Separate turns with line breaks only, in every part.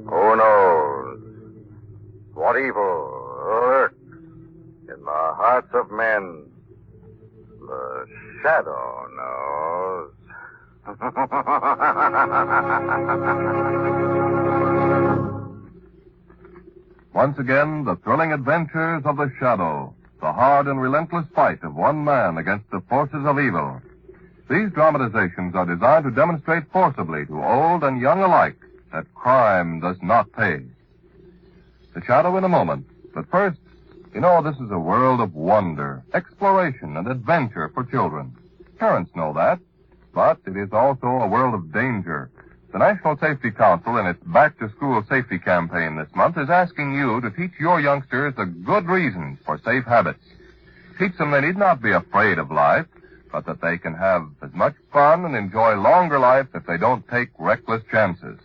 Who knows what evil lurks in the hearts of men? The shadow knows.
Once again, the thrilling adventures of the shadow, the hard and relentless fight of one man against the forces of evil. These dramatizations are designed to demonstrate forcibly to old and young alike that crime does not pay. The shadow in a moment, but first, you know, this is a world of wonder, exploration, and adventure for children. Parents know that, but it is also a world of danger. The National Safety Council, in its back-to-school safety campaign this month, is asking you to teach your youngsters the good reasons for safe habits. Teach them they need not be afraid of life, but that they can have as much fun and enjoy longer life if they don't take reckless chances.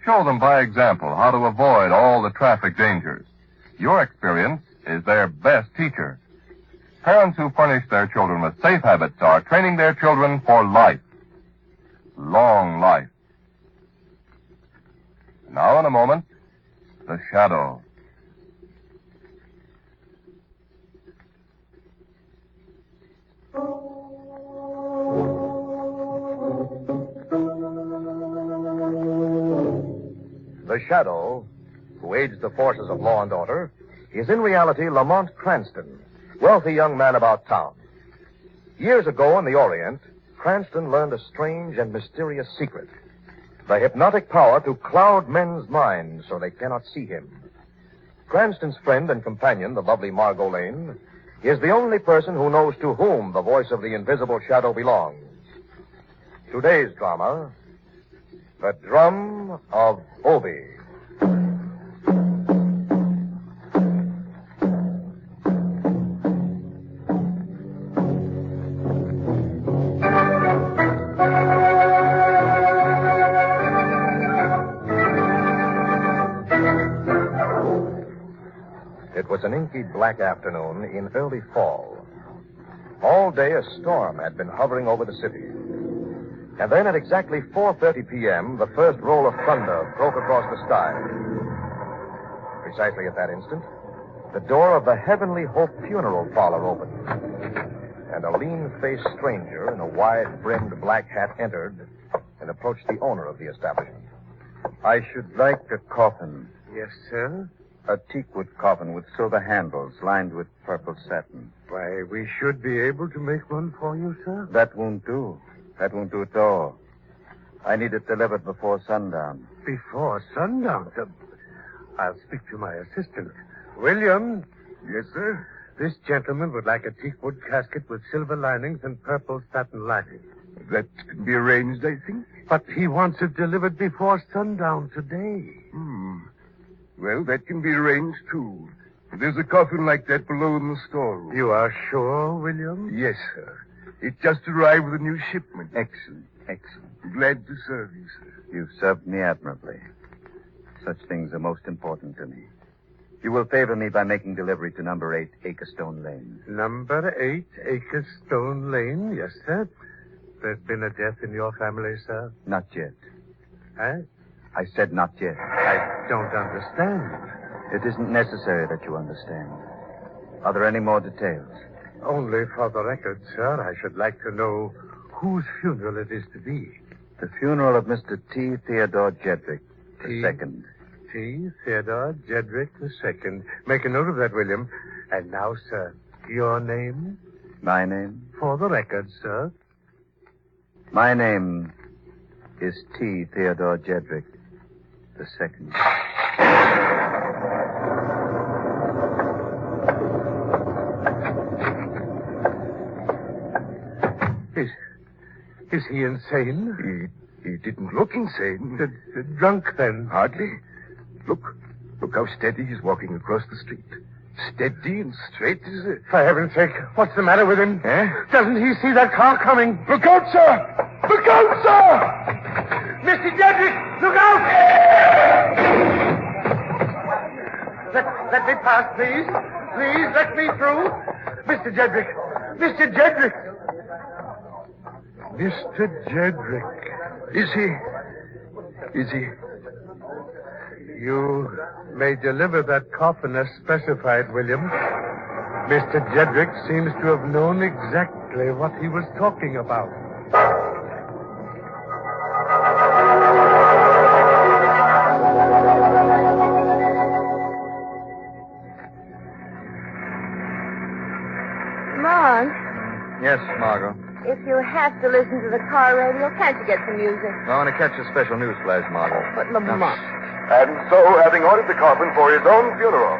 Show them by example how to avoid all the traffic dangers. Your experience is their best teacher. Parents who furnish their children with safe habits are training their children for life. Long life. Now, in a moment, the shadow.
The shadow, who aids the forces of law and order, is in reality Lamont Cranston, wealthy young man about town. Years ago in the Orient, Cranston learned a strange and mysterious secret. The hypnotic power to cloud men's minds so they cannot see him. Cranston's friend and companion, the lovely Margot Lane, is the only person who knows to whom the voice of the invisible shadow belongs. Today's drama, The Drum of Obi. It was an inky black afternoon in early fall. All day a storm had been hovering over the city. And then at exactly 4:30 p.m., the first roll of thunder broke across the sky. Precisely at that instant, the door of the Heavenly Hope funeral parlor opened. And a lean-faced stranger in a wide-brimmed black hat entered and approached the owner of the establishment.
I should like a coffin.
Yes, sir?
A teakwood coffin with silver handles lined with purple satin.
Why, we should be able to make one for you, sir.
That won't do. That won't do at all. I need it delivered before sundown.
Before sundown, sir. I'll speak to my assistant. William?
Yes, sir?
This gentleman would like a teakwood casket with silver linings and purple satin lining.
That can be arranged, I think.
But he wants it delivered before sundown today.
Well, that can be arranged, too. There's a coffin like that below in the storeroom.
You are sure, William?
Yes, sir. It just arrived with a new shipment. Excellent, excellent. Glad to serve you, sir. You've served me admirably. Such things are most important to me. You will favor me by making delivery to number 8 Acrestone Lane.
Number 8 Acrestone Lane, yes, sir. There's been a death in your family, sir?
Not yet.
Eh?
I said not yet.
I don't understand.
It isn't necessary that you understand. Are there any more details?
Only for the record, sir, I should like to know whose funeral it is to be.
The funeral of Mr. T. Theodore Jedrick,
T.
II.
T. Theodore Jedrick II. Make a note of that, William. And now, sir, your name?
My name?
For the record, sir.
My name is T. Theodore Jedrick II.
Is he insane?
He didn't look insane.
Drunk, then?
Hardly. Look how steady he's walking across the street. Steady and straight as a...
For heaven's sake, what's the matter with him?
Eh?
Doesn't he see that car coming?
Look out, sir! Look out,
sir! Mr. Jedrick, look out! Let me pass, please. Please, let me through. Mr. Jedrick. Mr. Jedrick.
Mr. Jedrick. Is he? You may deliver that coffin as specified, William. Mr. Jedrick seems to have known exactly what he was talking about.
Mom,
Yes, Margot.
if you have to listen to the car radio, can't you get some music?
I want to catch a special news flash, Margot.
But Lamont.
And so, having ordered the coffin for his own funeral,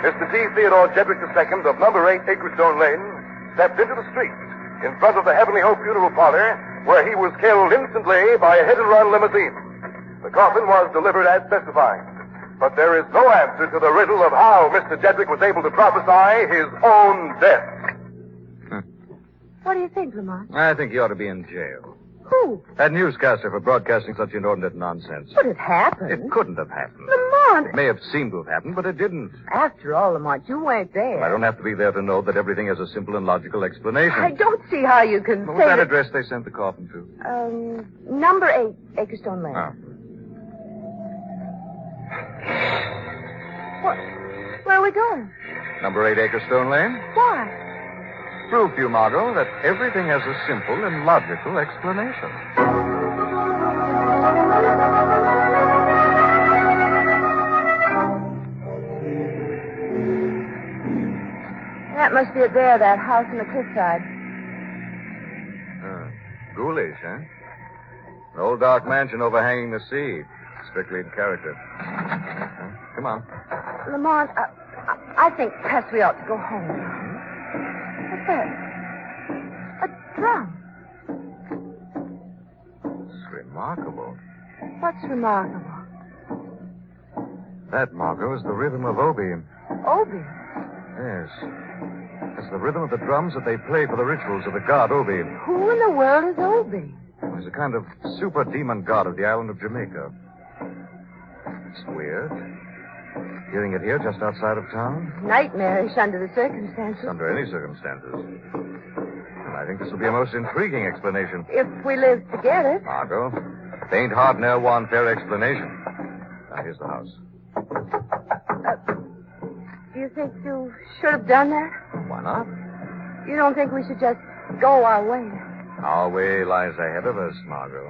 Mr. T. Theodore Jedrick II of number 8 Acrestone Lane stepped into the street in front of the Heavenly Hope Funeral Parlor, where he was killed instantly by a hit-and-run limousine. The coffin was delivered as specified, but there is no answer to the riddle of how Mr. Jedrick was able to prophesy his own death.
What do you think, Lamont?
I think he ought to be in jail.
Who?
That newscaster for broadcasting such inordinate nonsense.
But it happened.
It couldn't have happened.
Lamont!
It may have seemed to have happened, but it didn't.
After all, Lamont, you weren't there.
I don't have to be there to know that everything has a simple and logical explanation.
I don't see how you can
What
say
was that
that...
address they sent the coffin to?
Number 8, Acrestone Lane.
Oh.
What? Where are we going?
Number 8 Acrestone Lane?
Why?
Prove to you, Margot, that everything has a simple and logical explanation.
That must be it there, that house on the cliffside.
Ghoulish, huh? An old dark mansion overhanging the sea. Strictly in character. Come on.
Lamont, I think perhaps we ought to go home. What's that? A drum.
It's remarkable.
What's remarkable?
That, Margot, is the rhythm of Obi.
Obi.
Yes. It's the rhythm of the drums that they play for the rituals of the god Obi.
Who in the world is Obi?
He's a kind of super demon god of the island of Jamaica. It's weird. Hearing it here just outside of town.
Nightmarish under the circumstances.
Under any circumstances. And I think this will be a most intriguing explanation.
If we live to get it.
Margot, it ain't hard to know one fair explanation. Now, here's the house.
Do you think you should have done that?
Why not?
You don't think we should just go our way?
Our way lies ahead of us, Margot.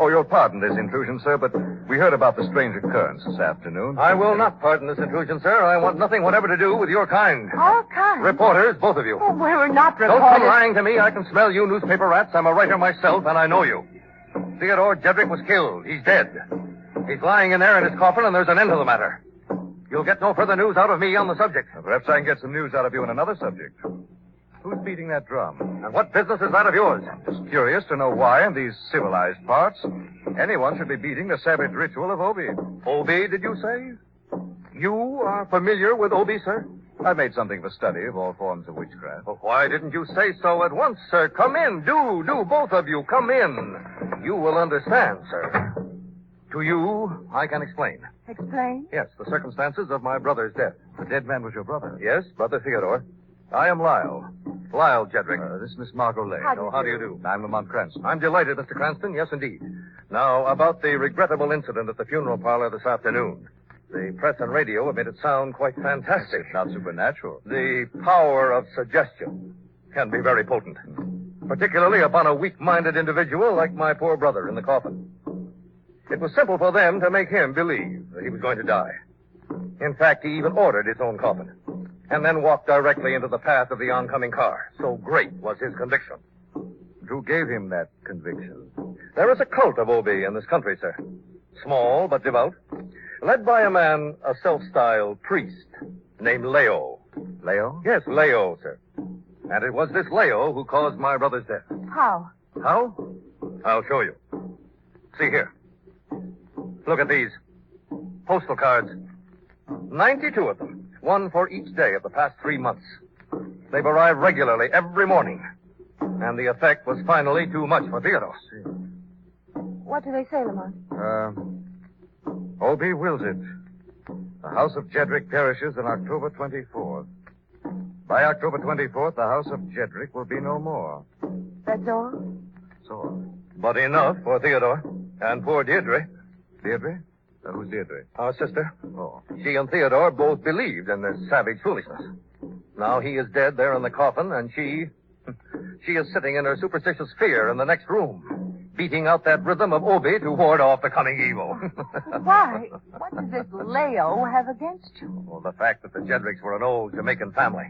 Oh, you'll pardon this intrusion, sir, but we heard about the strange occurrence this afternoon.
I will not pardon this intrusion, sir. I want nothing whatever to do with your kind.
All kinds.
Reporters, both of you.
Oh, we were not
Don't come
reporters.
lying to me. I can smell you newspaper rats. I'm a writer myself, and I know you. Theodore Jedrick was killed. He's dead. He's lying in there in his coffin, and there's an end to the matter. You'll get no further news out of me on the subject.
Perhaps I can get some news out of you on another subject. Who's beating that drum?
And what business is that of yours?
Just curious to know why, in these civilized parts, anyone should be beating the savage ritual of Obi.
Obi, did you say? You are familiar with Obi, sir?
I've made something of a study of all forms of witchcraft.
Well, why didn't you say so at once, sir? Come in. Do, both of you. Come in. You will understand, sir. To you, I can explain.
Explain.
Yes, the circumstances of my brother's death.
The dead man was your brother.
Yes, Brother Theodore. I am Lyle. Lyle Jedrick.
This is Miss Margot Lane.
How do you do?
I'm Lamont Cranston.
I'm delighted, Mr. Cranston. Yes, indeed. Now, about the regrettable incident at the funeral parlor this afternoon. The press and radio have made it sound quite fantastic.
It's not supernatural.
The power of suggestion can be very potent, particularly upon a weak-minded individual like my poor brother in the coffin. It was simple for them to make him believe that he was going to die. In fact, he even ordered his own coffin, and then walked directly into the path of the oncoming car. So great was his conviction.
Who gave him that conviction?
There is a cult of Obi in this country, sir. Small but devout. Led by a man, a self-styled priest, named Leo.
Leo?
Yes, Leo, sir. And it was this Leo who caused my brother's death.
How?
How? I'll show you. See here. Look at these. Postal cards. 92 of them. One for each day of the past 3 months. They've arrived regularly every morning. And the effect was finally too much for Theodore.
What do they say, Lamont?
Obi wills it. The house of Jedrick perishes on October 24th. By October 24th, the house of Jedrick will be no more.
That's all?
That's all. But enough for Theodore. And poor Deirdre. Deirdre? Who's Deirdre? Our sister. Oh. She and Theodore both believed in this savage foolishness. Now he is dead there in the coffin, and she is sitting in her superstitious fear in the next room, beating out that rhythm of Obi to ward off the coming evil.
Why? What does this Leo have against you?
Well, the fact that the Jedricks were an old Jamaican family,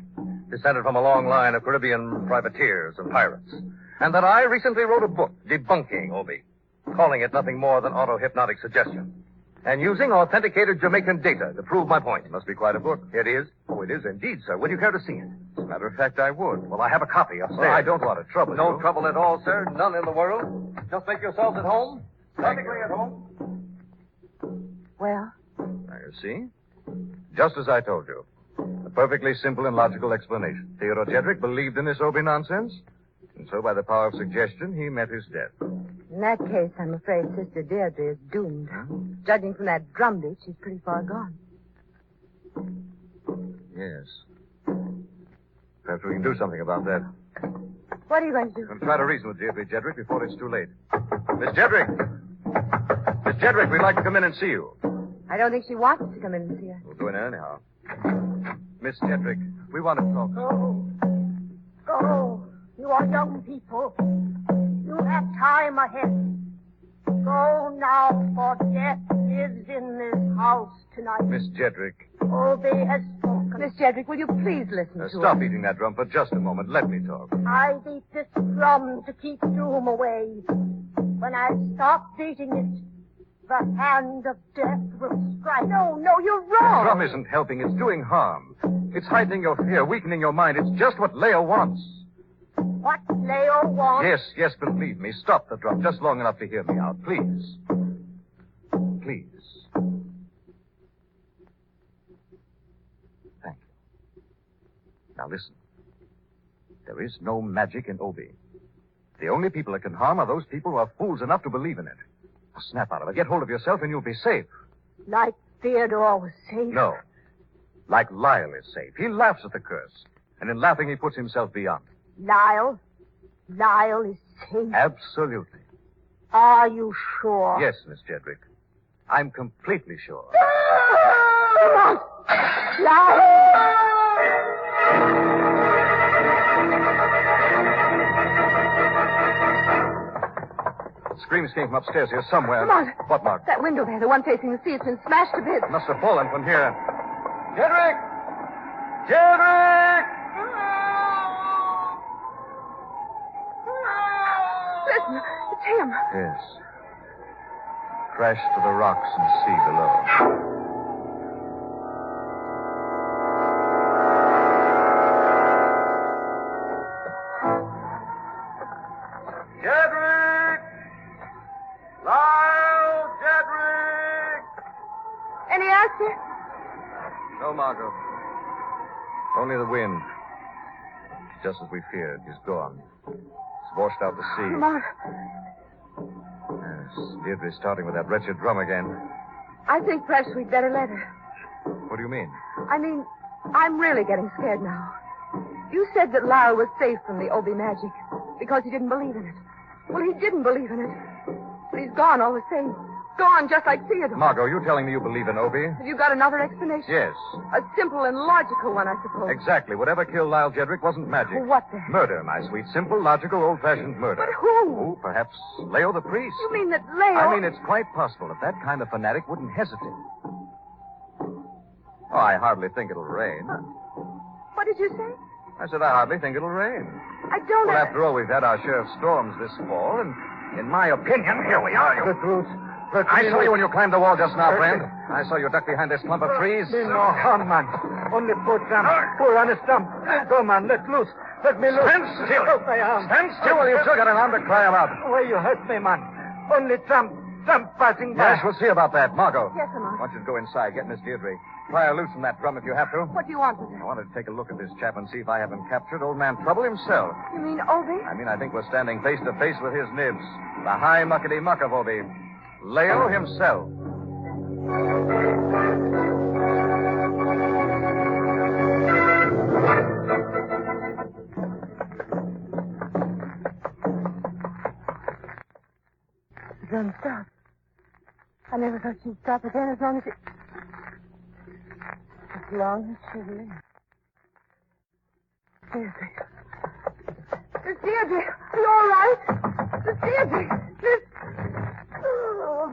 descended from a long line of Caribbean privateers and pirates, and that I recently wrote a book debunking Obi, calling it nothing more than auto-hypnotic suggestion, and using authenticated Jamaican data to prove my point. It must be quite a book. It is. Oh, it is indeed, sir. Would you care to see it? As a matter of fact, I would. Well, I have a copy upstairs. Well, I don't want to trouble you. No trouble at all, sir. None in the world. Just make yourselves at home. Perfectly at home.
Well?
Now, you see? Just as I told you. A perfectly simple and logical explanation. Theodore Jedrick believed in this Obi nonsense, and so by the power of suggestion, he met his death.
In that case, I'm afraid Sister Deirdre is doomed. Judging from that drum beat, she's pretty far gone.
Yes. Perhaps we can do something about that.
What are you going to do?
I'm going to try to reason with Deirdre Jedrick before it's too late. Miss Jedrick! Miss Jedrick, we'd like to come in and see you.
I don't think she wants us to come in and see her.
We'll go in anyhow. Miss Jedrick, we want to talk.
Go. You are young people. You have time ahead. Go now, for death lives in this house tonight.
Miss Jedrick.
Obi has spoken.
Miss Jedrick, will you please listen to
Stop
her?
beating that drum for just a moment. Let me talk.
I beat this drum to keep doom away. When I stop beating it, the hand of death will strike.
No, you're
The
wrong.
drum isn't helping. It's doing harm. It's heightening your fear, weakening your mind. It's just what Leo wants.
What Leo wants.
Yes, believe me. Stop the drum just long enough to hear me out. Please. Please. Thank you. Now listen. There is no magic in Obi. The only people it can harm are those people who are fools enough to believe in it. Now snap out of it. Get hold of yourself and you'll be safe.
Like Theodore was safe.
No. Like Lyle is safe. He laughs at the curse. And in laughing, he puts himself beyond it.
Lyle is safe.
Absolutely.
Are you sure?
Yes, Miss Jedrick. I'm completely sure.
Lyle!
Screams came from upstairs here somewhere.
Lamont.
What, Mark?
That window there, the one facing the sea, it's been smashed to bits.
Must have fallen from here. Jedrick! Jedrick!
Listen, it's him.
Yes. Crashed to the rocks and sea below. Jedrick! Lyle! Jedrick!
Any answer?
No, Margot. Only the wind. Just as we feared. He's gone. It's washed out the sea.
Lamont,
Yes, Deirdre's starting with that wretched drum again.
I think perhaps we'd better let her.
What do you mean?
I mean, I'm really getting scared now. You said that Lyle was safe from the Obi magic because he didn't believe in it. Well, he didn't believe in it. But he's gone all the same. Gone just like Theodore.
Margot, you telling me you believe in Obi?
Have you got another explanation?
Yes.
A simple and logical one, I suppose.
Exactly. Whatever killed Lyle Jedrick wasn't magic.
Well, what then?
Murder, my sweet. Simple, logical, old-fashioned murder.
But who?
Oh, perhaps Leo the priest.
You mean that Leo...
I mean, it's quite possible that that kind of fanatic wouldn't hesitate. Oh, I hardly think it'll rain.
What did you say?
I said I hardly think it'll rain.
I don't...
Well, after all, we've had our share of storms this fall, and in my opinion, here we are.
The truth.
I saw you when you climbed the wall just now, friend. I saw you duck behind this clump of trees.
No harm, man. Only poor Sam. Poor on a stump. Go, man. Let loose. Let me loose.
Stand still.
Oh, my arm.
Stand still, or you've still got an arm to cry about.
Why you hurt me, man? Only Trump passing by.
Yes, we'll see about that. Margot.
Yes, Lamont.
I want you to go inside. Get Miss Deirdre. Pry loosen that drum if you have to.
What do you want with it?
I wanted to take a look at this chap and see if I haven't captured old man Trouble himself.
You mean Obi?
I think we're standing face to face with his nibs. The high muckety muck of Obi. Leo himself.
The drum stopped. I never thought she'd stop again as long as she lived. Deirdre.
Miss Deirdre, are you all right? Miss Deirdre, Oh.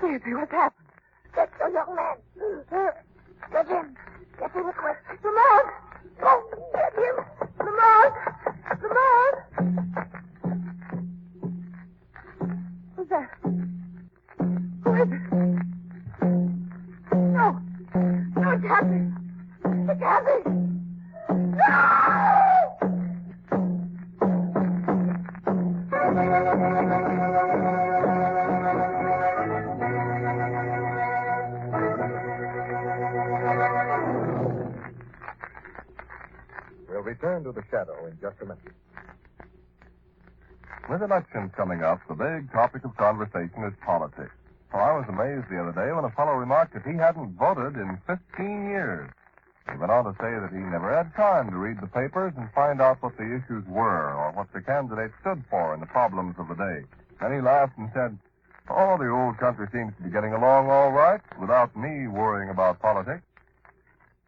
Deirdre, what's happened?
Get your young man. Get him. Get him quick.
Lamont!
Go. Get him.
Lamont! Lamont! Who's that? Who is it? No. No, it's Happy. It's Happy. No!
We'll return to the shadow in just a minute.
With elections coming up, the big topic of conversation is politics. So I was amazed the other day when a fellow remarked that he hadn't voted in 15 years. He went on to say that he never had time to read the papers and find out what the issues were or what the candidates stood for in the problems of the day. Then he laughed and said, "Oh, the old country seems to be getting along all right without me worrying about politics."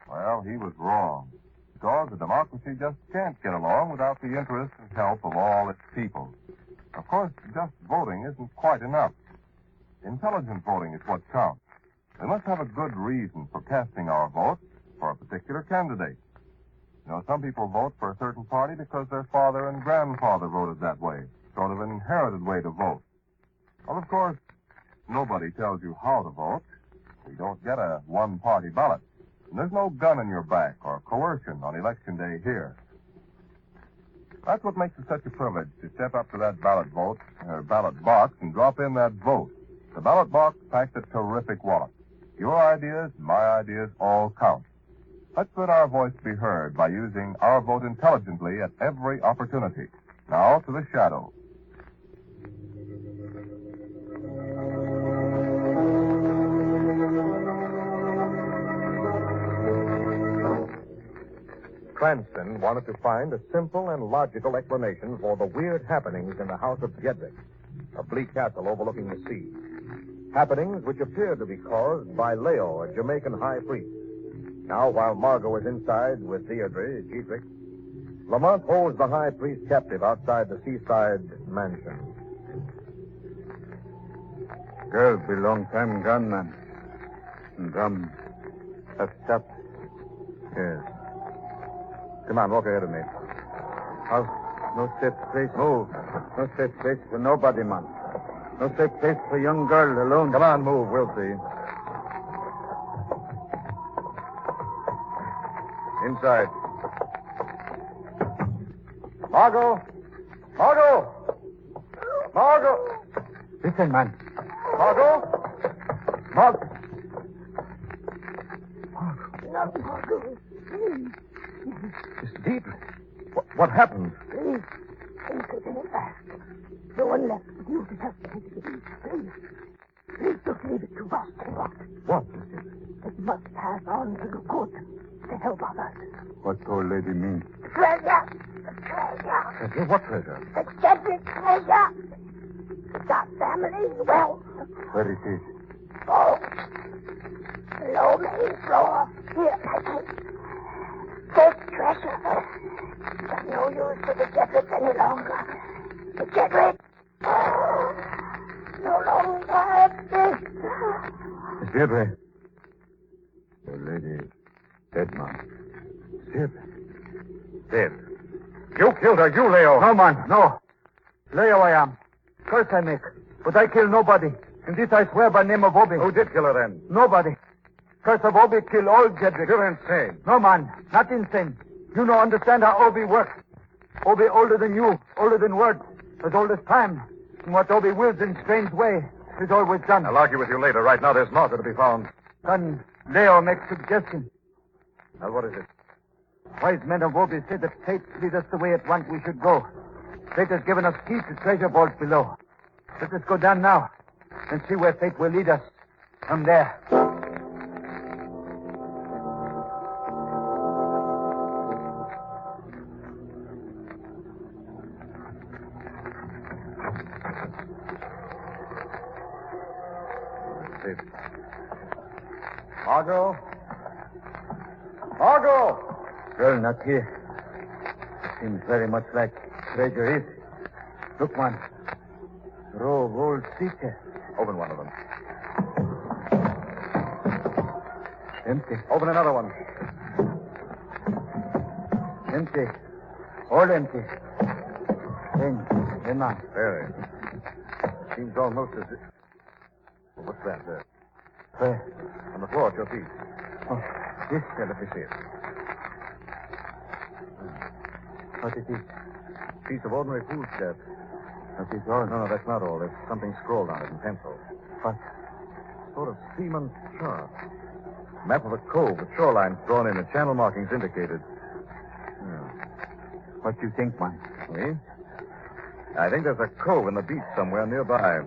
Well, he was wrong. Because a democracy just can't get along without the interest and help of all its people. Of course, just voting isn't quite enough. Intelligent voting is what counts. We must have a good reason for casting our vote for a particular candidate. You know, some people vote for a certain party because their father and grandfather voted that way, sort of an inherited way to vote. Well, of course, nobody tells you how to vote. You don't get a one-party ballot. And there's no gun in your back or coercion on Election Day here. That's what makes it such a privilege to step up to that ballot box and drop in that vote. The ballot box packs a terrific wallet. Your ideas, my ideas, all count. Let's let our voice be heard by using our vote intelligently at every opportunity. Now to the shadow.
Cranston wanted to find a simple and logical explanation for the weird happenings in the house of Jedrick, a bleak castle overlooking the sea. Happenings which appeared to be caused by Leo, a Jamaican high priest. Now, while Margot is inside with Deirdre, Jedrick, Lamont holds the high priest captive outside the seaside mansion.
Girl be long time gone, man. And drum have stopped.
Yes. Come on, walk ahead of me.
No safe place. Move. No safe place for nobody, man. No safe place for a young girl alone.
Come on, move. We'll see. Inside. Margot! Margot! Margot!
Listen, man.
Margot! Margot!
Not Margot.
Miss Deirdre. What happened?
Please. Please take me back. No one left but you to help me. Please. Please don't leave it to us to rot.
What?
It must pass on to the good to help others.
What old lady mean?
Treasure. The treasure.
What treasure?
The Jedrick treasure. That family's wealth.
Where it is?
Oh. Below main floor. Here, I think. This treasure. There's no use for the Jedrick any longer. The Jedrick no longer exists.
Miss Deirdre.
The lady dead, man.
Deirdre. Dead. You killed her. You, Leo.
No, man, no. Leo I am. Curse I make. But I kill nobody. And this I swear by name of Obi.
Who did kill her then?
Nobody. Curse of Obi kill all Jedrick.
You're insane.
No, man. Not insane. You don't understand how Obi works. Obi older than you, older than words, as old as time. And what Obi wills in strange way is always done.
I'll argue with you later. Right now, there's Martha to be found.
Then Leo makes suggestion.
Now, what is it?
Wise men of Obi say that fate leads us the way it wants we should go. Fate has given us keys to treasure vaults below. Let us go down now and see where fate will lead us. From there.
Margot? Margot!
Girl, not here. Seems very much like treasure is. Look, man. Row of old sea.
Open one of them.
Empty.
Open another one.
Empty. All empty. Then, man.
Very. Seems almost as if... Well, what's that there?
Where?
On the floor at your feet.
Oh, this.
Here, let me see it.
What is it?
Piece of ordinary foolscap.
What is all?
No, that's not all. There's something scrawled on it in pencil.
What?
Sort of seaman's chart. Map of a cove with shorelines drawn in and channel markings indicated.
What do you think, man?
Me? I think there's a cove in the beach somewhere nearby.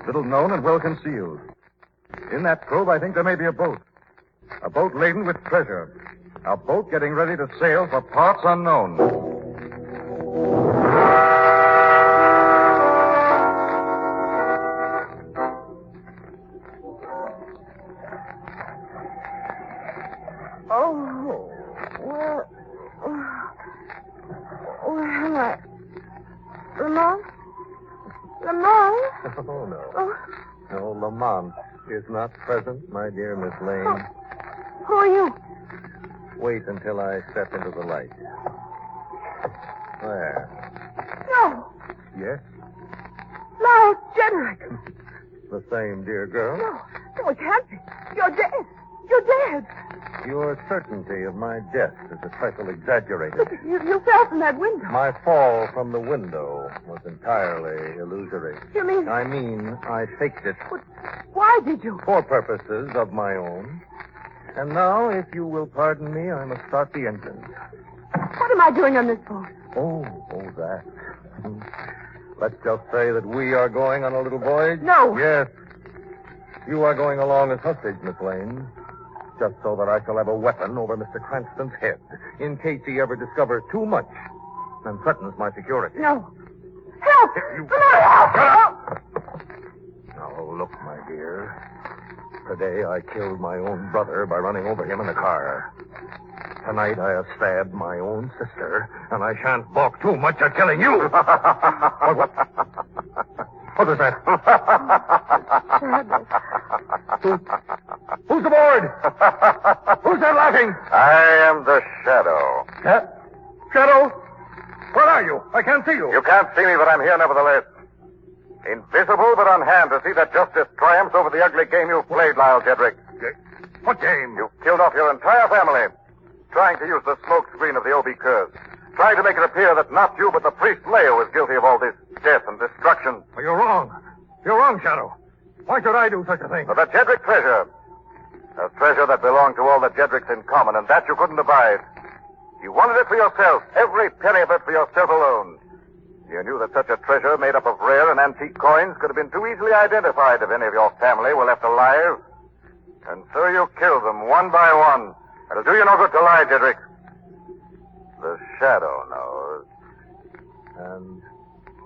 Little known and well concealed. In that cove, I think there may be a boat. A boat laden with treasure. A boat getting ready to sail for parts unknown.
Oh, where am I? Lamont? Lamont?
Oh, no.
Oh,
No, Lamont is not present, my dear Miss Lane.
who are you?
Wait until I step into the light. There.
No.
Yes?
Lyle Jedrick.
The same, dear girl.
No, it can't be. You're dead. You're dead.
Your certainty of my death is a trifle exaggerated.
Look, you fell from that window.
My fall from the window was entirely illusory.
You mean...
I mean, I faked it
Why did you?
for purposes of my own. And now, if you will pardon me, I must start the engine.
What am I doing on this boat?
Oh, that. Let's just say that we are going on a little voyage.
No.
Yes. You are going along as hostage, Miss Lane. Just so that I shall have a weapon over Mr. Cranston's head, in case he ever discovers too much and threatens my security.
No. Help!
You-
Lamont, help!
Shut up! Now, look, my dear. Today I killed my own brother by running over him in a car. Tonight I have stabbed my own sister, and I shan't balk too much at killing you. What was that? Who's aboard? Who's that laughing?
I am the Shadow.
Shadow? Where are you? I can't see you.
You can't see me, but I'm here nevertheless. Invisible, but on hand to see that justice triumphs over the ugly game you've played, Lyle Jedrick.
What game?
You've killed off your entire family, trying to use the smoke screen of the Obi curse, trying to make it appear that not you, but the priest Leo is guilty of all this death and destruction.
Oh, you're wrong. You're wrong, Shadow. Why should I do such a thing?
For the Jedrick treasure. A treasure that belonged to all the Jedricks in common, and that you couldn't abide. You wanted it for yourself, every penny of it for yourself alone. You knew that such a treasure made up of rare and antique coins could have been too easily identified if any of your family were left alive. And so you killed them one by one. It'll do you no good to lie, Jedrick. The Shadow knows.
And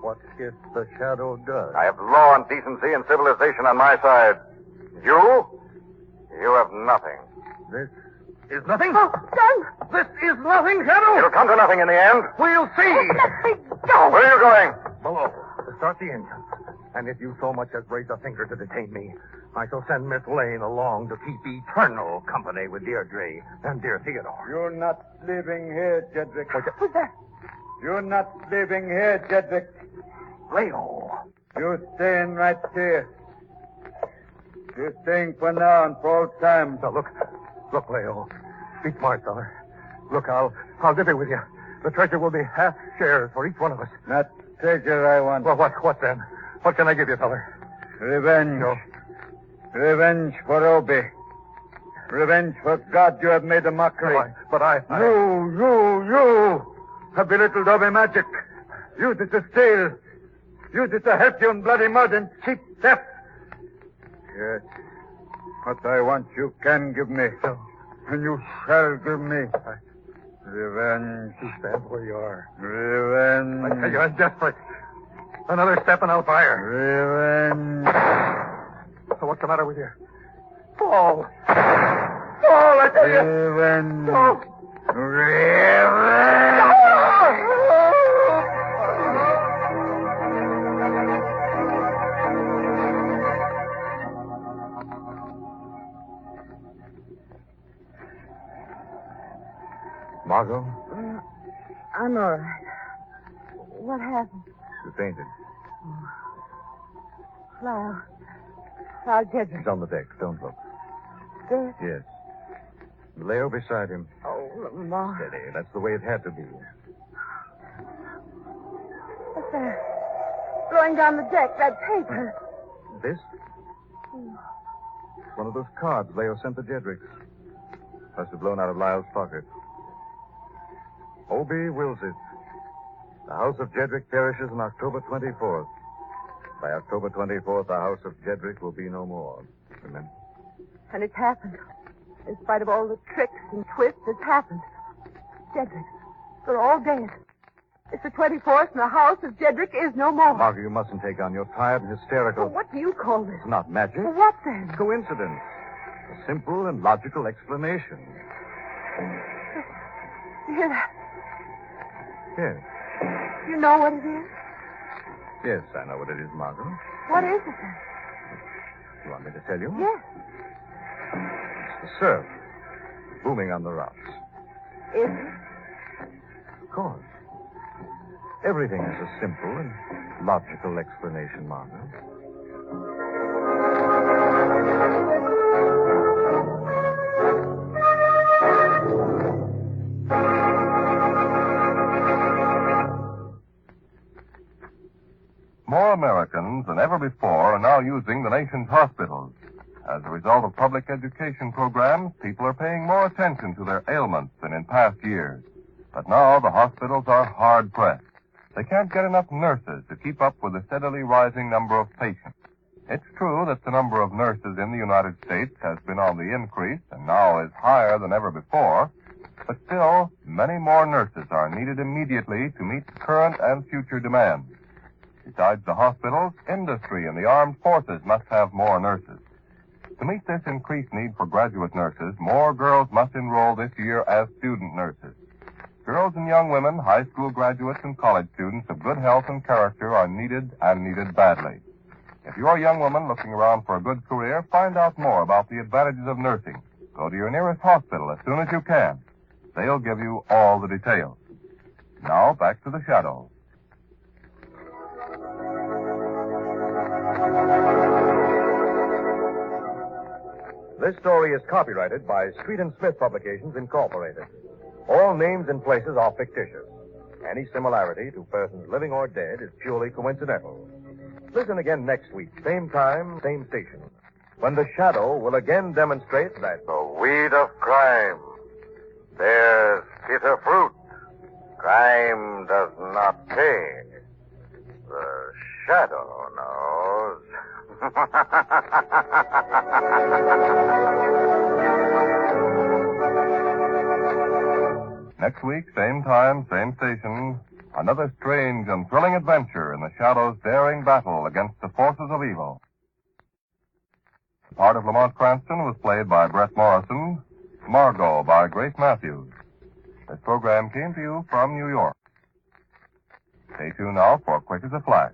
what if the Shadow does?
I have law and decency and civilization on my side. You have nothing.
This is nothing?
Oh, son!
This is nothing, Shadow!
It'll come to nothing in the end.
We'll see!
Let me go!
Where are you going?
Below, to start the engine. And if you so much as raise a finger to detain me, I shall send Miss Lane along to keep eternal company with Deirdre and dear Theodore.
You're not living here, Jedrick.
Who's that?
You're not living here, Jedrick.
Leo.
You're staying right here. You're staying for now and for all time.
Now, look, Leo. Be smart, fella. Look, I'll divvy with you. The treasure will be half shares for each one of us.
Not treasure I want.
Well, what then? What can I give you, fella?
Revenge.
No.
Revenge for Obi. Revenge for God, you have made a mockery.
But I...
You have belittled Obi magic. Used it to steal. Used it to help you in bloody mud and cheap theft. Yes. What I want you can give me.
No.
And you shall give me. Revenge.
You stand where you are.
Revenge.
I tell you, I'm desperate. Another step and I'll fire.
Revenge.
So what's the matter with you? Fall! Fall, I tell you!
Revenge.
No!
Revenge.
Margot,
I'm all right. What happened?
you fainted.
Lyle Jedrick.
He's on the deck. Don't look.
Dead?
Yes. Leo beside him.
Oh, Lamar.
Steady. That's the way it had to be.
What's that? Going down the deck, that paper.
This? One of those cards Leo sent to Jedricks. Must have blown out of Lyle's pocket. Obi wills it. The house of Jedrick perishes on October 24th. By October 24th, the house of Jedrick will be no more. Remember?
And it's happened. In spite of all the tricks and twists, it's happened. Jedrick, they're all dead. It's the 24th, and the house of Jedrick is no more.
Margot, you mustn't take on. You're tired and hysterical.
Well, what do you call this?
It's not magic.
Well, what then?
Coincidence. A simple and logical explanation.
You hear that?
Yes.
You know what it is?
Yes, I know what it is, Margot.
What is it then?
You want me to tell you?
Yes.
It's the surf. Booming on the rocks.
Is it?
Of course. Everything has a simple and logical explanation, Margot.
More Americans than ever before are now using the nation's hospitals. As a result of public education programs, people are paying more attention to their ailments than in past years. But now the hospitals are hard pressed. They can't get enough nurses to keep up with the steadily rising number of patients. It's true that the number of nurses in the United States has been on the increase and now is higher than ever before. But still, many more nurses are needed immediately to meet current and future demands. Besides the hospitals, industry and the armed forces must have more nurses. To meet this increased need for graduate nurses, more girls must enroll this year as student nurses. Girls and young women, high school graduates and college students of good health and character are needed and needed badly. If you're a young woman looking around for a good career, find out more about the advantages of nursing. Go to your nearest hospital as soon as you can. They'll give you all the details. Now, back to the Shadow.
This story is copyrighted by Street and Smith Publications, Incorporated. All names and places are fictitious. Any similarity to persons living or dead is purely coincidental. Listen again next week, same time, same station, when the Shadow will again demonstrate that
The weed of crime bears bitter fruit. Crime does not pay. The Shadow knows.
Next week, same time, same station, another strange and thrilling adventure in the Shadow's daring battle against the forces of evil. The part of Lamont Cranston was played by Brett Morrison, Margot by Grace Matthews. This program came to you from New York. Stay tuned now for Quick as a Flash.